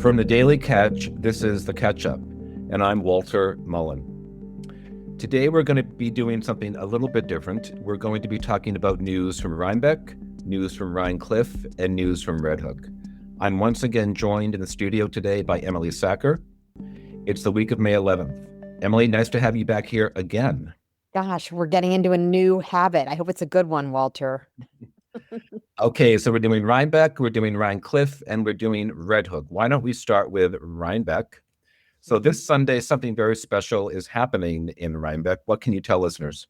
From the Daily Catch, this is The Catch Up, and I'm Walter Mullin. Today we're going to be doing something a little bit different. We're going to be talking about news from Rhinebeck, news from Rhinecliff, and news from Red Hook. I'm once again joined in the studio today by Emily Sachar. It's the week of May 11th. Emily, nice to have you back here again. Gosh, we're getting into a new habit. I hope it's a good one, Walter. Okay, so we're doing Rhinebeck, we're doing Rhinecliff, and we're doing Red Hook. Why don't we start with Rhinebeck? So this Sunday, something very special is happening in Rhinebeck. What can you tell listeners?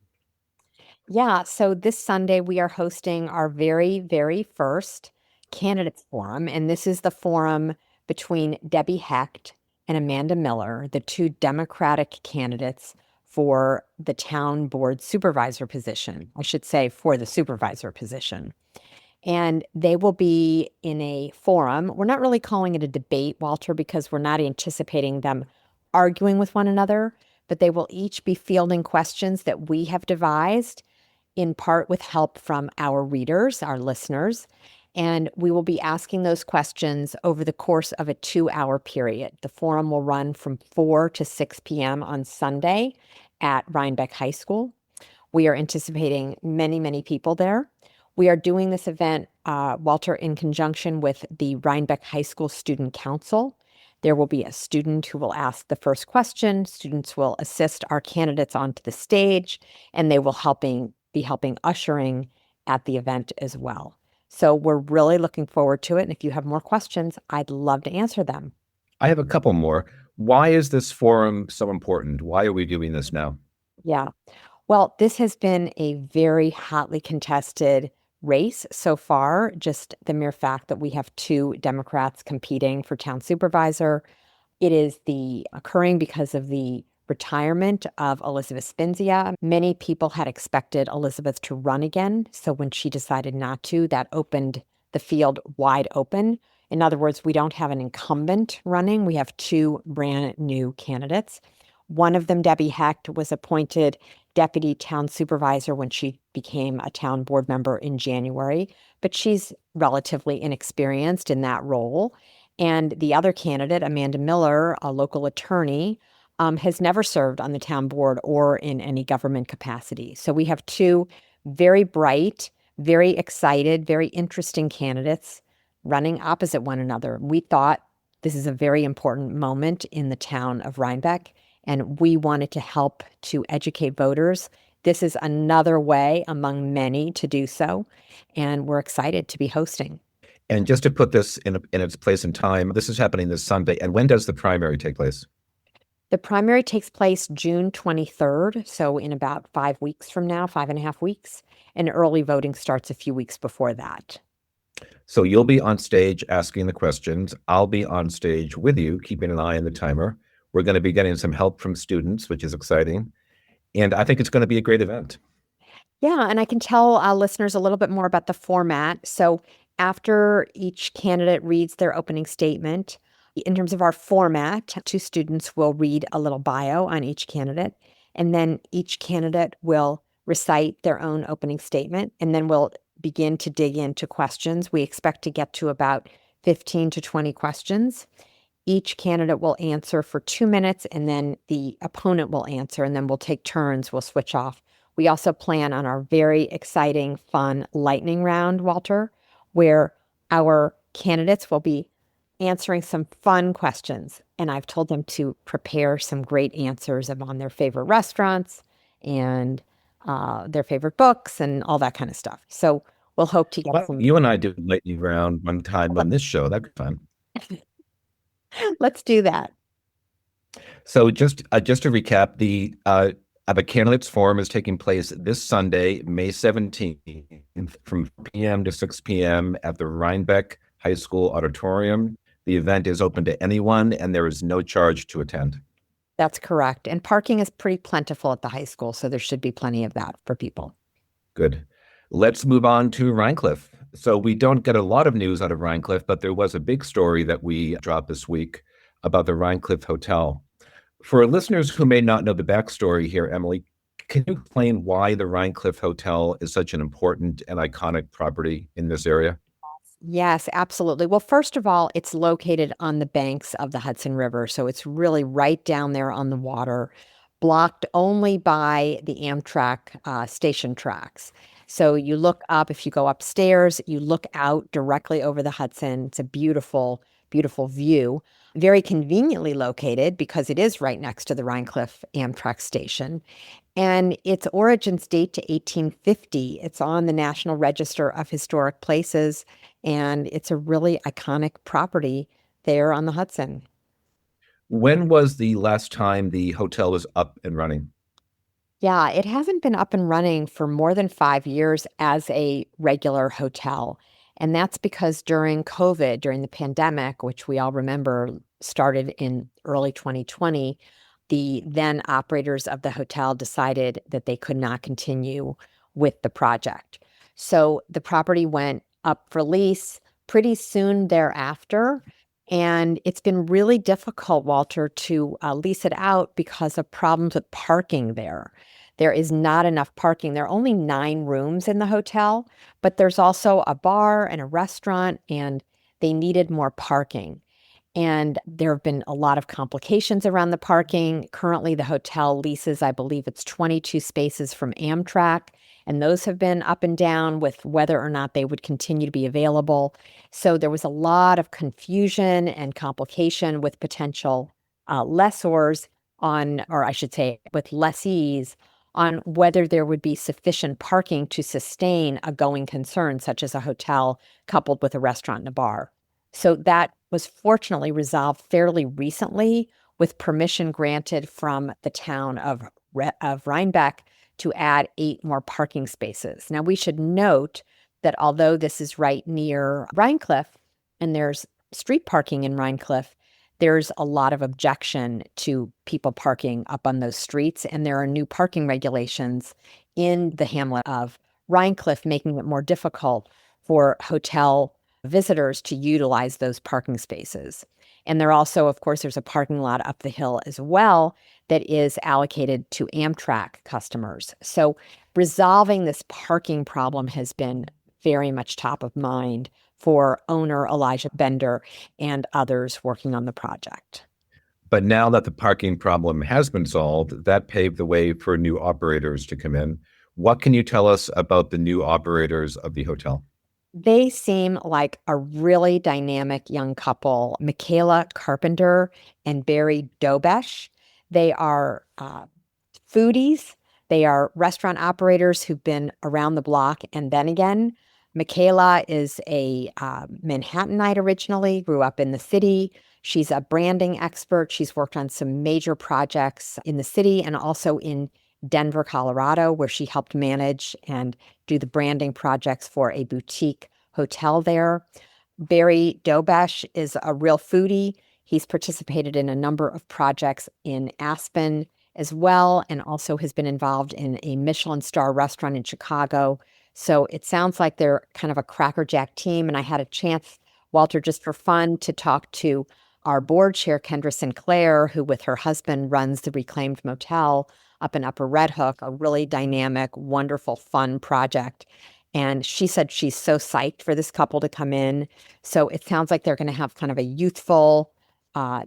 Yeah, so this Sunday we are hosting our very first candidates forum, and this is the forum between Debbie Hecht and Amanda Miller, the two Democratic candidates for the town board supervisor position. I should say for the supervisor position. And they will be in a forum. We're not really calling it a debate, Walter, because we're not anticipating them arguing with one another, but they will each be fielding questions that we have devised, in part with help from our readers, our listeners. And we will be asking those questions over the course of a 2-hour period. The forum will run from 4 to 6 p.m. on Sunday at Rhinebeck High School. We are anticipating many people there. We are doing this event, Walter, in conjunction with the Rhinebeck High School Student Council. There will be a student who will ask the first question. Students will assist our candidates onto the stage, and they will be helping ushering at the event as well. So we're really looking forward to it. And if you have more questions, I'd love to answer them. I have a couple more. Why is this forum so important? Why are we doing this now? Yeah. Well, this has been a very hotly contested race so far. Just the mere fact that we have two Democrats competing for town supervisor. It is occurring because of the retirement of Elizabeth Spinzia. Many people had expected Elizabeth to run again. So when she decided not to, that opened the field wide open. In other words, we don't have an incumbent running. We have two brand new candidates. One of them, Debbie Hecht, was appointed deputy town supervisor when she became a town board member in January, but she's relatively inexperienced in that role. And the other candidate, Amanda Miller, a local attorney, has never served on the town board or in any government capacity. So we have two very bright, very excited, very interesting candidates running opposite one another. We thought this is a very important moment in the town of Rhinebeck, and we wanted to help to educate voters. This is another way among many to do so, and we're excited to be hosting. And just to put this in its place in time, this is happening this Sunday. And when does the primary take place? The primary takes place June 23rd, so in about 5 weeks from now, 5.5 weeks, and early voting starts a few weeks before that. So you'll be on stage asking the questions. I'll be on stage with you, keeping an eye on the timer. We're going to be getting some help from students, which is exciting. And I think it's going to be a great event. Yeah, and I can tell listeners a little bit more about the format. So after each candidate reads their opening statement, in terms of our format, two students will read a little bio on each candidate, and then each candidate will recite their own opening statement, and then we'll begin to dig into questions. We expect to get to about 15 to 20 questions. Each candidate will answer for 2 minutes, and then the opponent will answer, and then we'll take turns. We'll switch off. We also plan on our very exciting, fun lightning round, Walter, where our candidates will be answering some fun questions. And I've told them to prepare some great answers on their favorite restaurants and their favorite books and all that kind of stuff. So we'll hope to get some. You and I did lightning round one time on this show. That'd be fun. Let's do that. So just to recap, the candidates forum is taking place this Sunday, May 17th, from 4 p.m. to 6 p.m. at the Rhinebeck High School auditorium. The event is open to anyone, and there is no charge to attend. That's correct. And parking is pretty plentiful at the high school, so there should be plenty of that for people. Good. Let's move on to Rhinecliff. So we don't get a lot of news out of Rhinecliff, but there was a big story that we dropped this week about the Rhinecliff Hotel. For listeners who may not know the backstory here, Emily, can you explain why the Rhinecliff Hotel is such an important and iconic property in this area? Yes, absolutely. Well, first of all, it's located on the banks of the Hudson River. So it's really right down there on the water, blocked only by the Amtrak station tracks. So you look up, if you go upstairs, you look out directly over the Hudson. It's a beautiful, beautiful view. Very conveniently located because it is right next to the Rhinecliff Amtrak station. And its origins date to 1850. It's on the National Register of Historic Places, and it's a really iconic property there on the Hudson. When was the last time the hotel was up and running? Yeah, it hasn't been up and running for more than 5 years as a regular hotel. And that's because during COVID, during the pandemic, which we all remember started in early 2020, the then operators of the hotel decided that they could not continue with the project. So the property went up for lease pretty soon thereafter. And it's been really difficult, Walter, to lease it out because of problems with parking there. There is not enough parking. There are only 9 rooms in the hotel, but there's also a bar and a restaurant, and they needed more parking. And there have been a lot of complications around the parking. Currently, the hotel leases, I believe it's 22 spaces from Amtrak, and those have been up and down with whether or not they would continue to be available. So there was a lot of confusion and complication with potential lessors on, or I should say, with lessees on whether there would be sufficient parking to sustain a going concern, such as a hotel coupled with a restaurant and a bar. So that was fortunately resolved fairly recently with permission granted from the town of Rhinebeck to add 8 more parking spaces. Now, we should note that although this is right near Rhinecliff and there's street parking in Rhinecliff, there's a lot of objection to people parking up on those streets. And there are new parking regulations in the hamlet of Rhinecliff, making it more difficult for hotel visitors to utilize those parking spaces. And there also, of course, there's a parking lot up the hill as well that is allocated to Amtrak customers. So resolving this parking problem has been very much top of mind for owner Elijah Bender and others working on the project. But now that the parking problem has been solved, that paved the way for new operators to come in. What can you tell us about the new operators of the hotel? They seem like a really dynamic young couple, Michaela Carpenter and Barry Dobesh. They are foodies. They are restaurant operators who've been around the block and then again. Michaela is a Manhattanite originally, grew up in the city. She's a branding expert. She's worked on some major projects in the city and also in Denver, Colorado, where she helped manage and do the branding projects for a boutique hotel there. Barry Dobesh is a real foodie. He's participated in a number of projects in Aspen as well, and also has been involved in a Michelin star restaurant in Chicago. So it sounds like they're kind of a crackerjack team. And I had a chance, Walter, just for fun, to talk to our board chair, Kendra Sinclair, who with her husband runs the Reclaimed Motel up in Upper Red Hook, a really dynamic, wonderful, fun project. And she said she's so psyched for this couple to come in. So it sounds like they're going to have kind of a youthful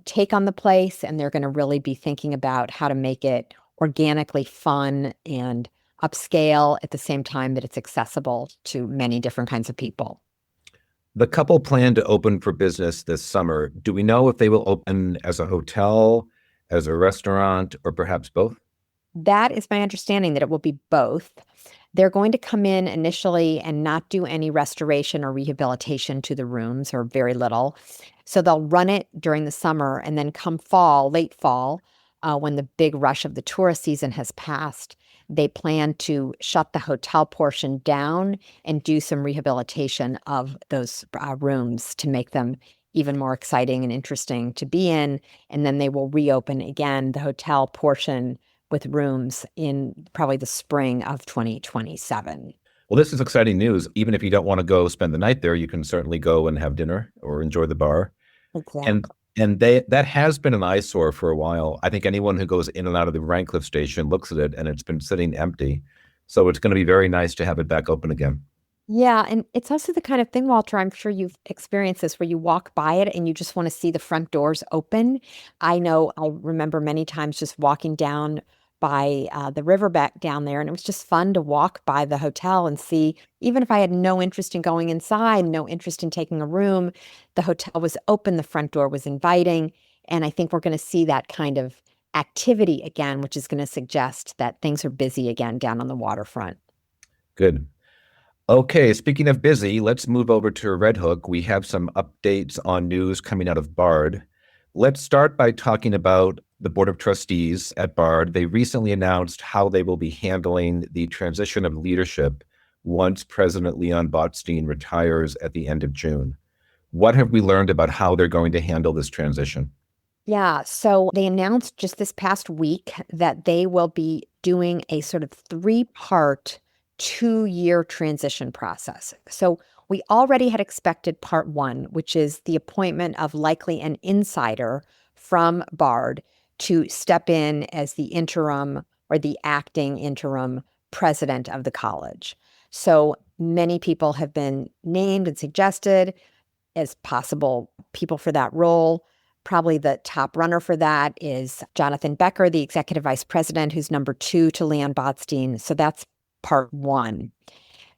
take on the place, and they're going to really be thinking about how to make it organically fun and upscale at the same time that it's accessible to many different kinds of people. The couple plan to open for business this summer. Do we know if they will open as a hotel, as a restaurant, or perhaps both? That is my understanding, that it will be both. They're going to come in initially and not do any restoration or rehabilitation to the rooms, or very little. So they'll run it during the summer, and then come fall, late fall, when the big rush of the tourist season has passed, they plan to shut the hotel portion down and do some rehabilitation of those rooms to make them even more exciting and interesting to be in. And then they will reopen again the hotel portion with rooms in probably the spring of 2027. Well, this is exciting news. Even if you don't want to go spend the night there, you can certainly go and have dinner or enjoy the bar. Exactly. And that has been an eyesore for a while. I think anyone who goes in and out of the Rhinecliff station looks at it, and it's been sitting empty. So it's going to be very nice to have it back open again. Yeah, and it's also the kind of thing, Walter, I'm sure you've experienced this, where you walk by it and you just want to see the front doors open. I know I remember many times just walking down by the riverbank down there, and it was just fun to walk by the hotel and see, even if I had no interest in going inside, no interest in taking a room, the hotel was open, the front door was inviting. And I think we're going to see that kind of activity again, which is going to suggest that things are busy again down on the waterfront. Good. Okay, speaking of busy, let's move over to Red Hook. We have some updates on news coming out of Bard. Let's start by talking about the Board of Trustees at Bard. They recently announced how they will be handling the transition of leadership once President Leon Botstein retires at the end of June. What have we learned about how they're going to handle this transition? Yeah, so they announced just this past week that they will be doing a sort of three-part, 2-year transition process. So we already had expected part one, which is the appointment of likely an insider from Bard to step in as the interim or the acting interim president of the college. So many people have been named and suggested as possible people for that role. Probably the top runner for that is Jonathan Becker, the executive vice president, who's number two to Leon Botstein. So that's part one.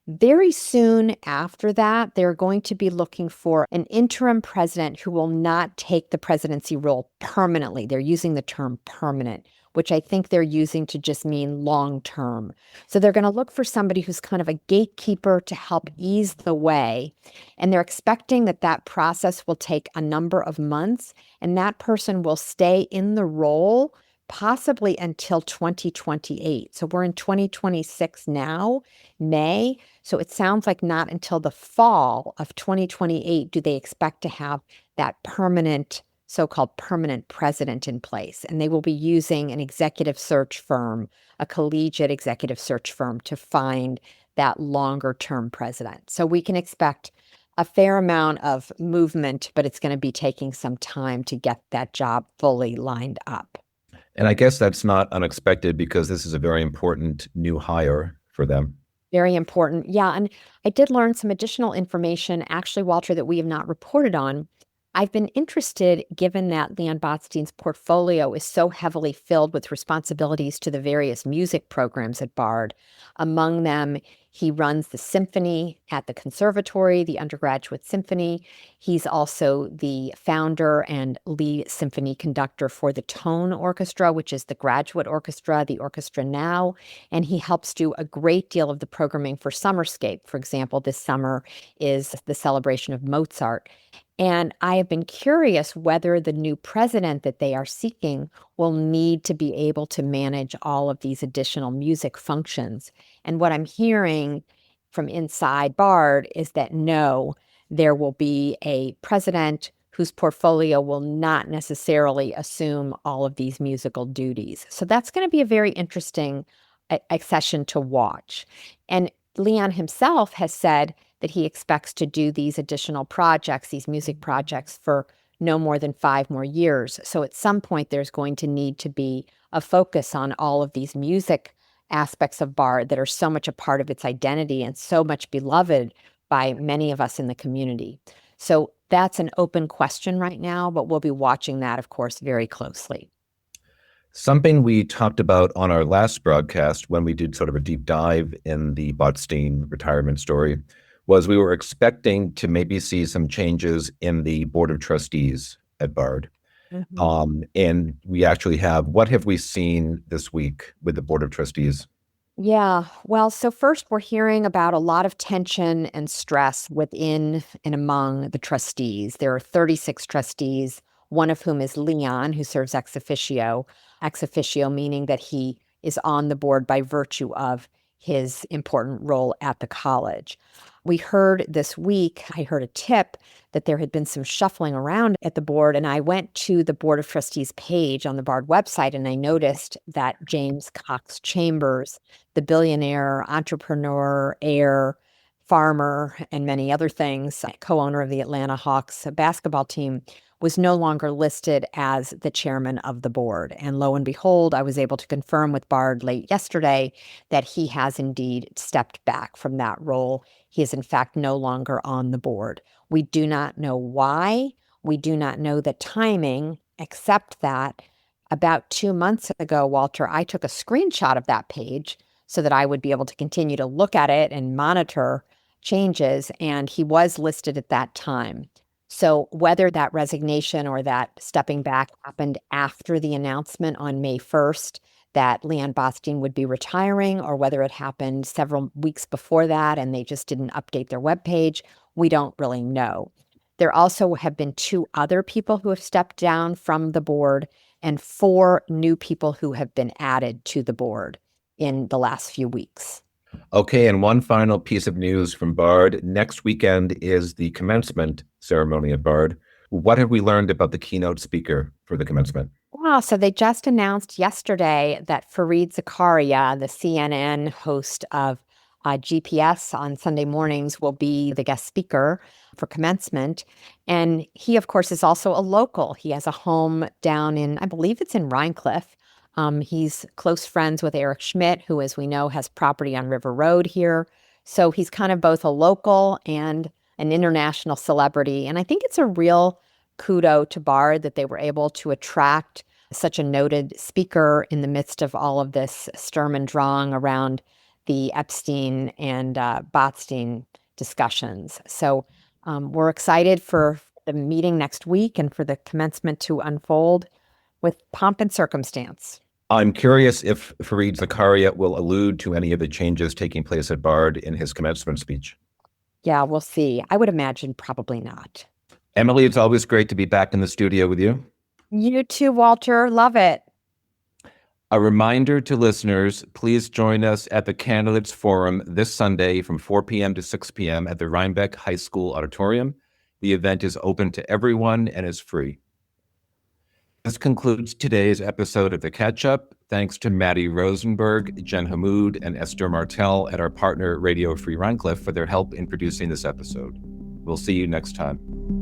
Very soon after that, they're going to be looking for an interim president who will not take the presidency role permanently. They're using the term permanent, which I think they're using to just mean long term. So they're going to look for somebody who's kind of a gatekeeper to help ease the way. And they're expecting that that process will take a number of months, and that person will stay in the role possibly until 2028. So we're in 2026 now, May. So it sounds like not until the fall of 2028 do they expect to have that permanent, so-called permanent president in place. And they will be using an executive search firm, a collegiate executive search firm, to find that longer term president. So we can expect a fair amount of movement, but it's going to be taking some time to get that job fully lined up. And I guess that's not unexpected because this is a very important new hire for them. Very important. Yeah. And I did learn some additional information, actually, Walter, that we have not reported on. I've been interested, given that Leon Botstein's portfolio is so heavily filled with responsibilities to the various music programs at Bard. Among them, he runs the symphony at the conservatory, the undergraduate symphony. He's also the founder and lead symphony conductor for the Tone Orchestra, which is the graduate orchestra, the orchestra now. And he helps do a great deal of the programming for Summerscape. For example, this summer is the celebration of Mozart. And I have been curious whether the new president that they are seeking will need to be able to manage all of these additional music functions. And what I'm hearing from inside Bard is that no, there will be a president whose portfolio will not necessarily assume all of these musical duties. So that's going to be a very interesting accession to watch. And Leon himself has said that he expects to do these additional projects, these music projects, for no more than 5 more years. So at some point, there's going to need to be a focus on all of these music aspects of Bard that are so much a part of its identity and so much beloved by many of us in the community. So that's an open question right now, but we'll be watching that, of course, very closely. Something we talked about on our last broadcast when we did sort of a deep dive in the Botstein retirement story was we were expecting to maybe see some changes in the Board of Trustees at Bard. And we actually have. What have we seen this week with the Board of Trustees? Yeah. Well, so first, we're hearing about a lot of tension and stress within and among the trustees. There are 36 trustees, one of whom is Leon, who serves ex officio meaning that he is on the board by virtue of his important role at the college. We heard this week, I heard a tip that there had been some shuffling around at the board, and I went to the Board of Trustees page on the Bard website, and I noticed that James Cox Chambers, the billionaire, entrepreneur, heir, farmer, and many other things, co-owner of the Atlanta Hawks basketball team, was no longer listed as the chairman of the board. And lo and behold, I was able to confirm with Bard late yesterday that he has indeed stepped back from that role. He is, in fact, no longer on the board. We do not know why. We do not know the timing, except that about 2 months ago, Walter, I took a screenshot of that page so that I would be able to continue to look at it and monitor changes, and he was listed at that time. So whether that resignation or that stepping back happened after the announcement on May 1st that Leon Botstein would be retiring, or whether it happened several weeks before that and they just didn't update their webpage, we don't really know. There also have been 2 other people who have stepped down from the board and 4 new people who have been added to the board in the last few weeks. Okay, and one final piece of news from Bard. Next weekend is the commencement ceremony at Bard. What have we learned about the keynote speaker for the commencement? Wow, so they just announced yesterday that Zakaria, the CNN host of GPS on Sunday mornings, will be the guest speaker for commencement. And he, of course, is also a local. He has a home down in, I believe it's in Rhinecliff. He's close friends with Eric Schmidt, who, as we know, has property on River Road here. So he's kind of both a local and an international celebrity. And I think it's a real kudo to Bard that they were able to attract such a noted speaker in the midst of all of this Sturm und Drang around the Epstein and Botstein discussions. So we're excited for the meeting next week and for the commencement to unfold with pomp and circumstance. I'm curious if Zakaria will allude to any of the changes taking place at Bard in his commencement speech. Yeah, we'll see. I would imagine probably not. Emily, it's always great to be back in the studio with you. You too, Walter. Love it. A reminder to listeners, please join us at the Candidates Forum this Sunday from 4 p.m. to 6 p.m. at the Rhinebeck High School auditorium. The event is open to everyone and is free. This concludes today's episode of The Catch-Up. Thanks to Matty Rosenberg, Jen Hammoud, and Esther Martel at our partner Radio Free Rhinecliff for their help in producing this episode. We'll see you next time.